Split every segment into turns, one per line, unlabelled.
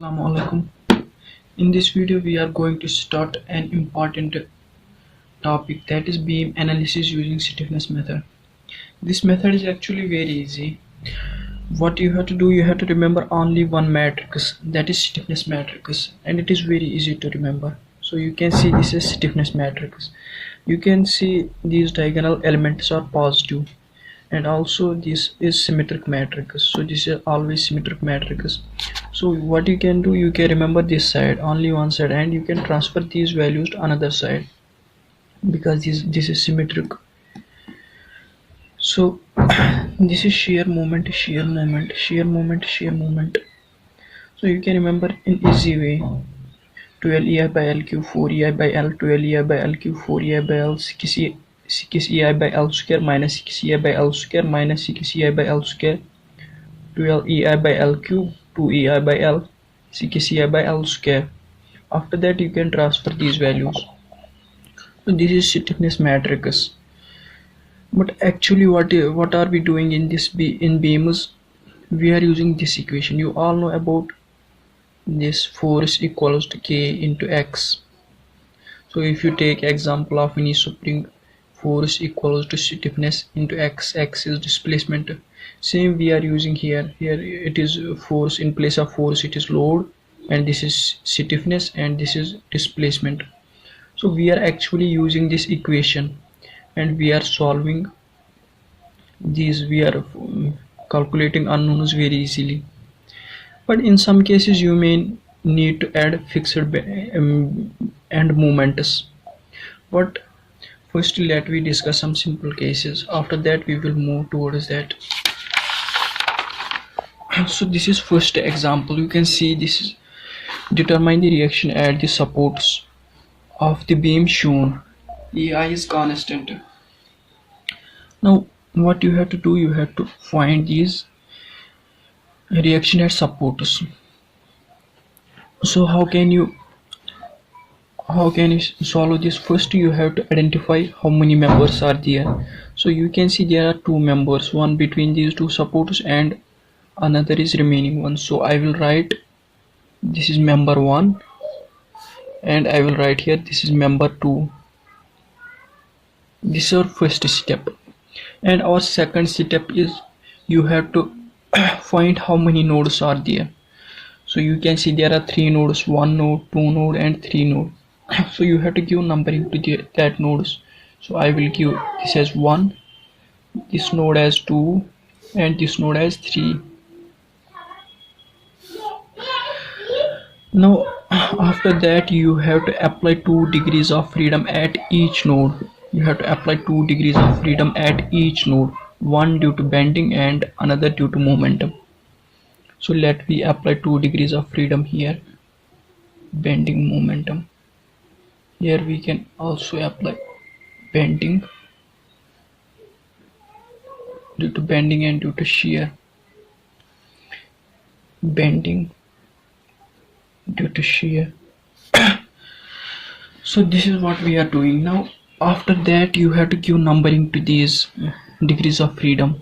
Assalamu alaikum. In this video we are going to start an important topic, that is beam analysis using stiffness method. This method is actually very easy. What you have to do, you have to remember only one matrix, that is stiffness matrix, and it is very easy to remember. So you can see this is stiffness matrix. You can see these diagonal elements are positive, and also this is symmetric matrix, so this is always symmetric matrix. So what you can do, you can remember this side, only one side, and you can transfer these values to another side because this is symmetric. So this is shear moment, shear moment, shear moment, shear moment. So you can remember in easy way: 12 EI by L cube, 4 EI by L, 12 EI by L cube, 4 EI by L, 6 EI by L square minus 6 EI by L square minus 6 EI by L square, 12 EI by L cube, 2 EI by L, 6 EI by L square. After that you can transfer these values. So this is stiffness matrix. But actually what are we doing in this in beams? We are using this equation. You all know about this force equals to K into X. So if you take example of any spring, force equals to stiffness into X, X is displacement. Same we are using here. Here it is force, in place of force it is load, and this is stiffness, and this is displacement. So we are actually using this equation, and we are solving these, we are calculating unknowns very easily. But in some cases you may need to add fixed end moments. But first let we discuss some simple cases, after that we will move towards that. So this is first example. You can see this is determine the reaction at the supports of the beam shown. EI is constant. Now what you have to do, you have to find these reaction at supports. So how can you solve this? First you have to identify how many members are there. So you can see there are two members, one between these two supports and another is remaining one. So I will write this is member 1, and I will write here this is member 2. This is our first step. And our second step is you have to find how many nodes are there. So you can see there are 3 nodes, 1 node, 2 node and 3 node. So you have to give numbering to that nodes. So I will give this as 1, this node as 2, and this node as 3. Now after that you have to apply 2 degrees of freedom at each node. You have to apply 2 degrees of freedom at each node, one due to bending and another due to momentum. So let me apply 2 degrees of freedom here, bending, momentum. Here we can also apply bending, due to bending and due to shear, bending due to shear. So this is what we are doing. Now after that you have to give numbering to these degrees of freedom.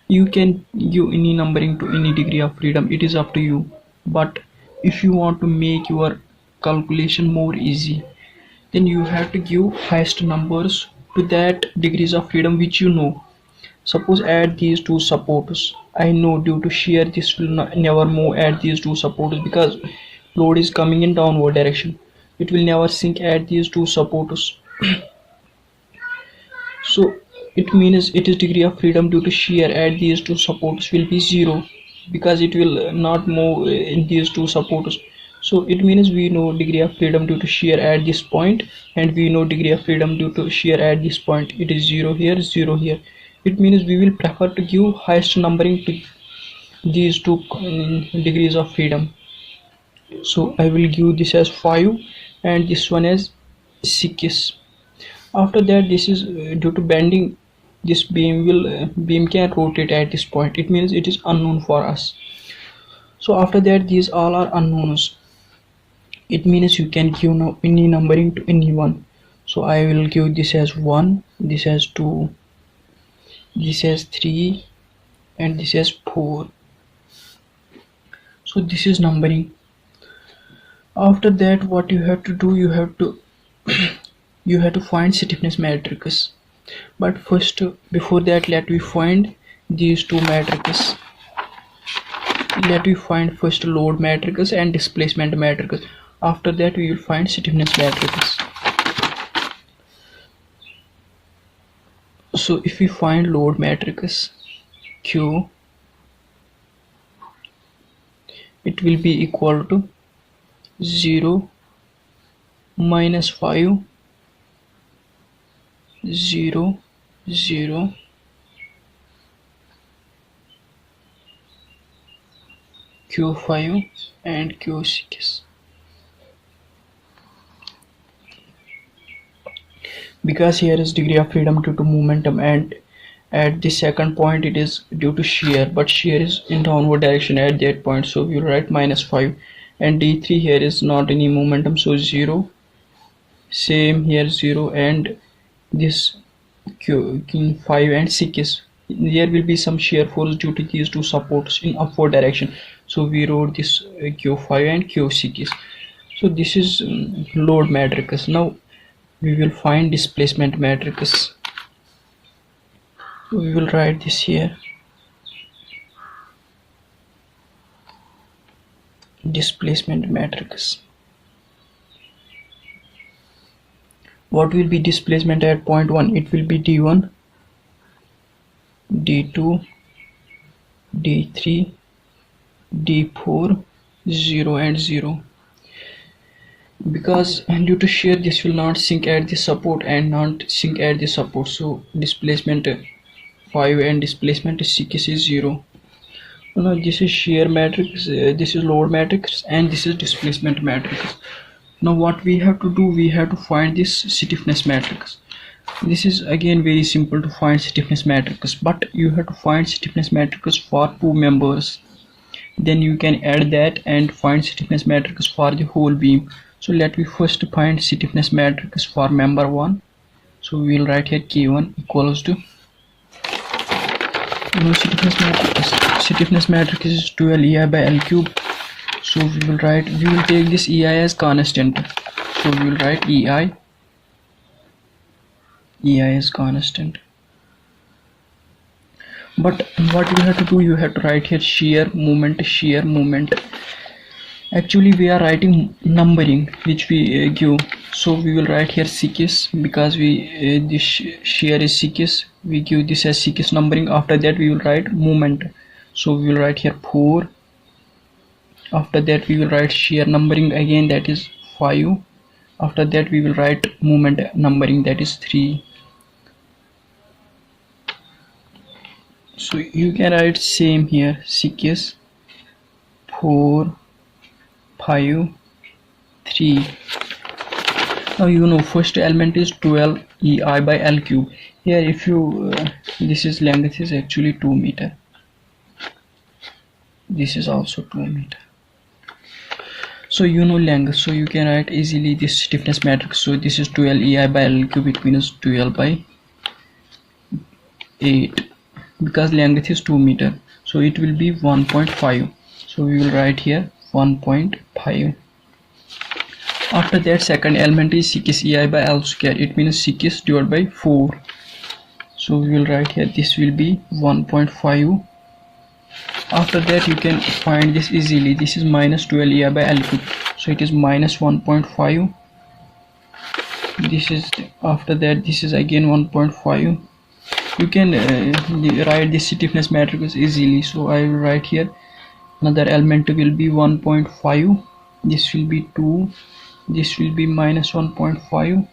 You can give any numbering to any degree of freedom, it is up to you. But if you want to make your calculation more easy, then you have to give highest numbers to that degrees of freedom which you know. Suppose add these two supports. I know due to shear this will never move at these two supports because load is coming in downward direction. It will never sink at these two supports. So it means it is degree of freedom due to shear at these two supports will be 0 because it will not move in these two supports. So it means we know degree of freedom due to shear at this point, and we know degree of freedom due to shear at this point. It is 0 here, 0 here. It means we will prefer to give highest numbering to these two degrees of freedom. So I will give this as 5 and this one as 6. After that, this is due to bending, this beam can rotate at this point. It means it is unknown for us. So after that, these all are unknowns. It means you can give any numbering to anyone. So I will give this as 1, this as 2, this as 3, and this as 4. So this is numbering. After that, what you have to do, you have to find stiffness matrices. But first, before that, let we find these two matrices. Let we find first load matrices and displacement matrices. After that, we will find stiffness matrices. So if we find load matrices Q, it will be equal to 0, -5, 0, 0, Q5 and Q6. Because here is degree of freedom due to momentum, and at the second point it is due to shear, but shear is in downward direction at that point, so we will write -5. And d3 here is not any momentum, so 0, same here 0, and this Q5 and 6, there will be some shear force due to these two supports in upward direction, so we wrote this Q5 and Q6. So this is load matrix. Now we will find displacement matrix. We will write this here, displacement matrix. What will be displacement at point 1? It will be d1, d2, d3, d4, 0 and 0. Because due to shear, this will not sink at the support and not sink at the support, so displacement 5 and displacement 6 is 0. Now this is shear matrix, this is load matrix, and this is displacement matrix. Now what we have to do, we have to find this stiffness matrix. This is again very simple to find stiffness matrix, but you have to find stiffness matrix for two members. Then you can add that and find stiffness matrix for the whole beam. So let me first find stiffness matrix for member 1. So we will write here K1 equals to, stiffness matrix is 12 EI by L cube. So we will take this EI as constant. So we will write EI is constant. But what you have to do, you have to write here shear moment. Actually we are writing numbering which we give, so we will write here 6 because we this shear is 6, we give this as 6 numbering. After that we will write moment, so we will write here 4. After that we will write shear numbering again, that is 5. After that we will write moment numbering, that is 3. So you can write same here, 6, 4, 5, 3. Now you know first element is 12 EI by L cube. Here if you this is length is actually 2 meter. This is also 2 meter. So you know length, so you can write easily this stiffness matrix. So this is 12 EI by L cube, it means 12 by 8, because length is 2 meter, so it will be 1.5. So we will write here 1.5. After that second element is 6 EI by L square, it means 6 divided by 4. So we will write here this will be 1.5. After that you can find this easily, this is minus 12 EI by L cube, so it is minus 1.5. This is, after that this is again 1.5. You can write the stiffness matrix easily, so I will write here another element will be 1.5, this will be 2, this will be minus 1.5,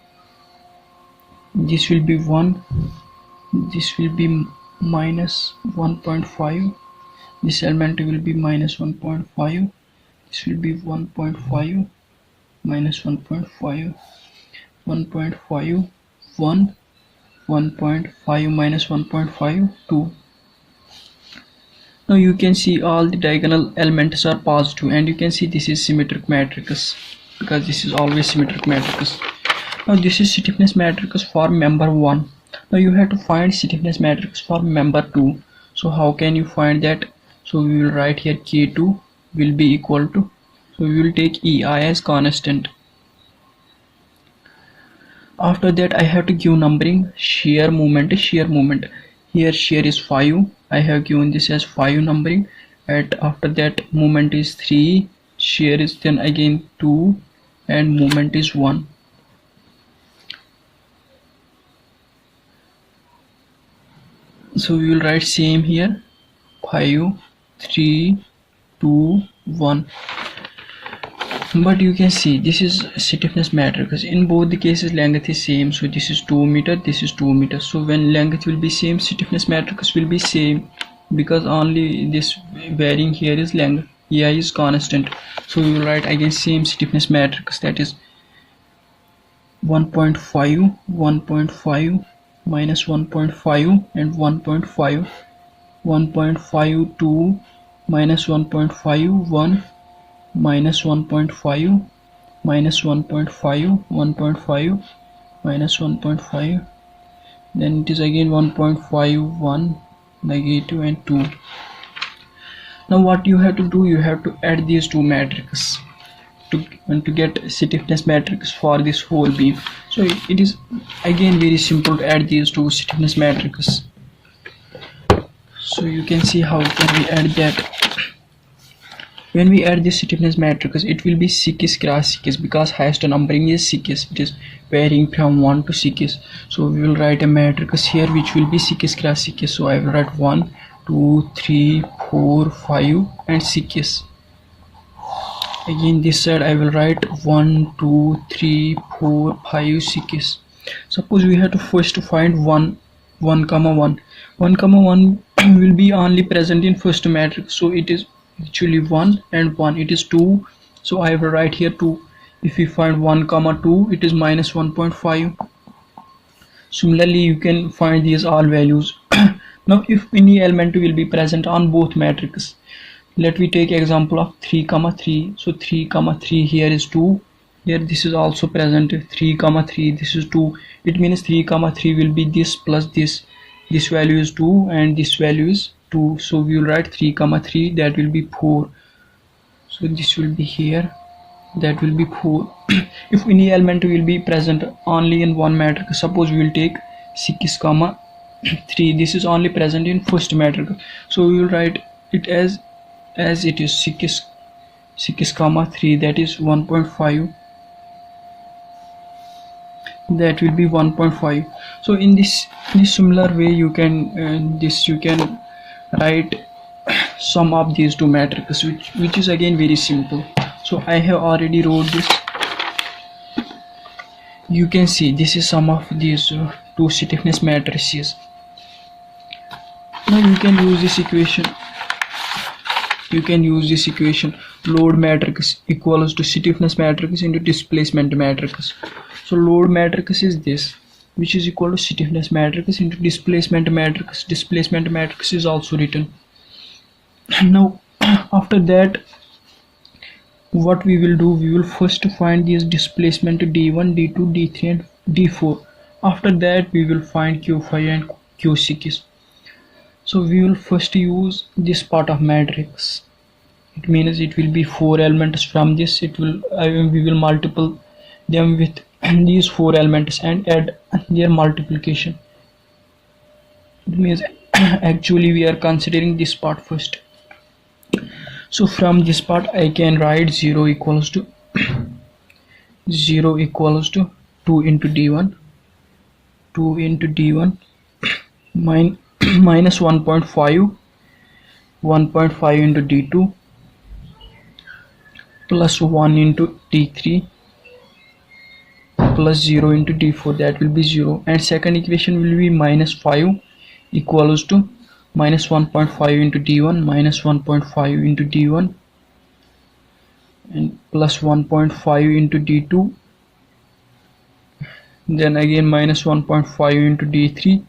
this will be 1, this will be minus 1.5, this element will be minus 1.5, this will be 1.5, minus 1.5, 1.5, 1, 1.5 minus 1.5, 2. Now you can see all the diagonal elements are positive, and you can see this is symmetric matrix because this is always symmetric matrix. Now this is stiffness matrix for member 1. Now you have to find stiffness matrix for member 2. So how can you find that? So we will write here K2 will be equal to So we will take ei as constant. After that I have to give numbering. Shear moment is shear moment. Here shear is 5. I have given this as 5 numbering. And after that moment is 3. Shear is then again 2. And moment is 1. So we will write same here. 5, 3, 2, 1. But you can see this is stiffness matrix. In both the cases length is same. So this is 2 meter, this is 2 meter. So when length will be same, stiffness matrix will be same, because only this varying here is length. ei is constant. So we will write again same stiffness matrix, that is 1.5, 1.5, minus 1.5 and 1.5, 1.52 minus 1.5, 1 minus 1.5 minus 1.5, 1.5 minus 1.5, then it is again 1.5, 1, negative and 2. Now what you have to do, you have to add these two matrices to get stiffness matrix for this whole beam. So it is again very simple to add these two stiffness matrices. So you can see how can we add that. When we add this stiffness matrix, it will be 6 cross 6, because highest numbering is 6. It is varying from 1 to 6. So we will write a matrix here which will be 6 cross 6. So I will write 1, 2, 3, 4, 5 and 6. Again this side I will write 1, 2, 3, 4, 5, 6. Suppose we have to first find 1, 1, 1. 1, 1 will be only present in first matrix. So it is actually 1 and 1, it is 2. So I will write here 2. If we find 1, 2, it is minus 1.5. Similarly you can find these all values. Now if any element will be present on both matrices, let me take example of 3, 3. So 3, 3 here is 2. Here this is also present 3, 3. This is 2. It means 3, 3 will be this plus this. This value is 2 and this value is 2. So we will write 3, 3. That will be 4. So this will be here. That will be 4. If any element will be present only in one matrix, suppose we will take 6, 3. This is only present in first matrix. So we will write it as it is 6, 3. That is 1.5. That will be 1.5. So in this similar way you can you can write sum of these two matrices, which is again very simple. So I have already wrote this. You can see this is sum of these two stiffness matrices. Now you can use this equation. Load matrix equals to stiffness matrix into displacement matrix. So load matrix is this, which is equal to stiffness matrix into displacement matrix. Displacement matrix is also written. Now after that what we will do, we will first find this displacement d1, d2, d3 and d4. After that we will find q5 and q6. So we will first use this part of matrix. It means it will be 4 elements from this. It will we will multiply them with these 4 elements and add their multiplication. It means actually we are considering this part first. So from this part I can write 0 equals to 2 into d1, 2 into d1 minus 1.5 into d2 plus 1 into d3 plus 0 into d4. That will be 0. And second equation will be minus 5 equals to minus 1.5 into d1 minus 1.5 into d1 and plus 1.5 into d2, then again minus 1.5 into d3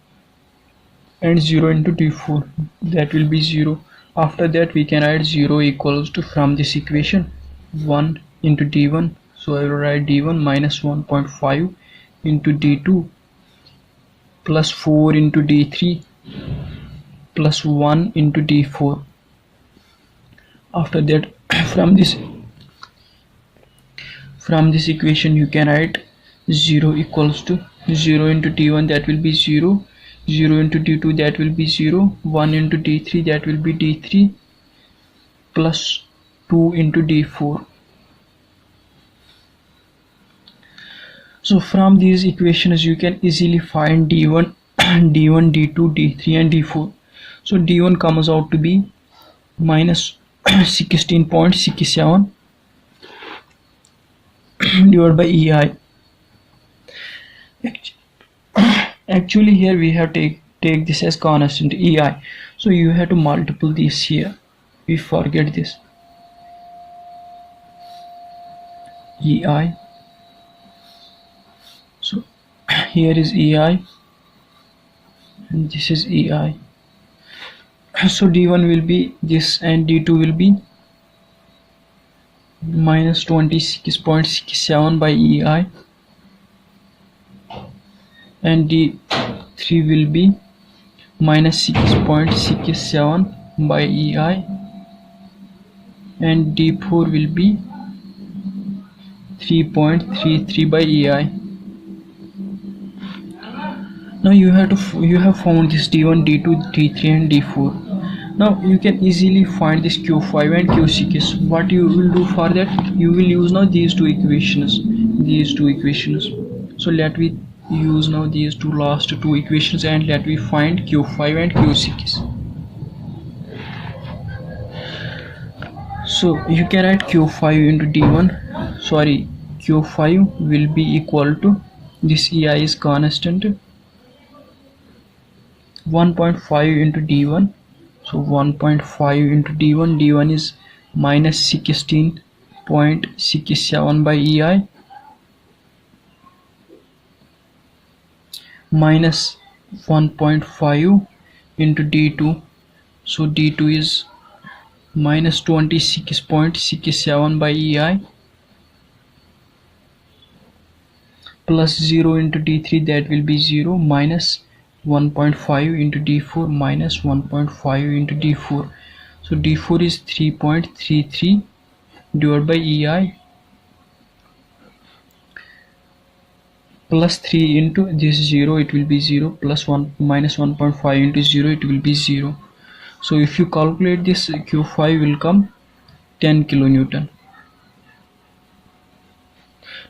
and 0 into d4. That will be 0. After that we can write 0 equals to, from this equation, 1 into d1. So I will write d1 minus 1.5 into d2 plus 4 into d3 plus 1 into d4. After that from this From this equation you can write 0 equals to 0 into d1, that will be 0, 0 into d2, that will be 0, 1 into d3, that will be d3, plus 2 into d4. So from these equations you can easily find d1, d1, d2, d3 and d4. So d1 comes out to be minus 16.67 divided by EI. Actually here we have take this as constant EI, so you have to multiply this here. We forget this EI. So here is EI and this is EI. So d1 will be this and d2 will be minus 26.67 by EI, and d3 will be minus 6.67 by EI, and d4 will be 3.33 by EI. Now you have found this d1, d2, d3 and d4. Now you can easily find this q5 and q6. What you will do for that, you will use now these two equations. So let we use now these last two equations and let we find q5 and q6. So you can write q5 into d1, q5 will be equal to, this EI is constant, 1.5 into d1. So 1.5 into d1, d1 is minus 16.67 by EI, minus 1.5 into d2. So d2 is minus 26.67 by EI, plus 0 into d3, that will be 0, minus 1.5 into d4, minus 1.5 into d4. So d4 is 3.33 divided by EI, plus 3 into this 0, it will be 0, plus 1 minus 1.5 into 0, it will be 0. So if you calculate this, q5 will come 10 kilonewton.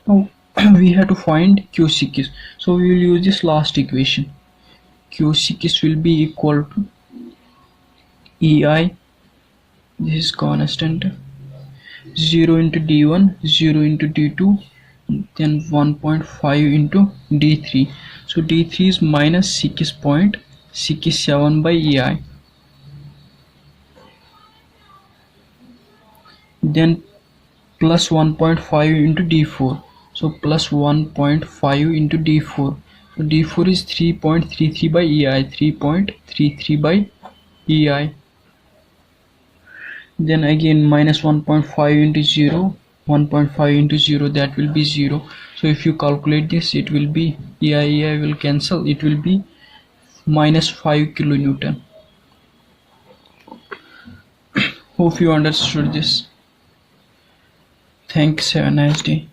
Now we have to find q6, so we will use this last equation. q6 will be equal to EI, this is constant, 0 into d1, 0 into d2, then 1.5 into d3. So d3 is minus 6.67 by EI, then plus 1.5 into d4. So plus 1.5 into d4. So d4 is 3.33 by EI, 3.33 by EI. Then again minus 1.5 into 0, 1.5 into 0, that will be 0. So if you calculate this, it will be EI will cancel, it will be minus 5 kilonewton. Hope you understood this. Thanks, have a nice day.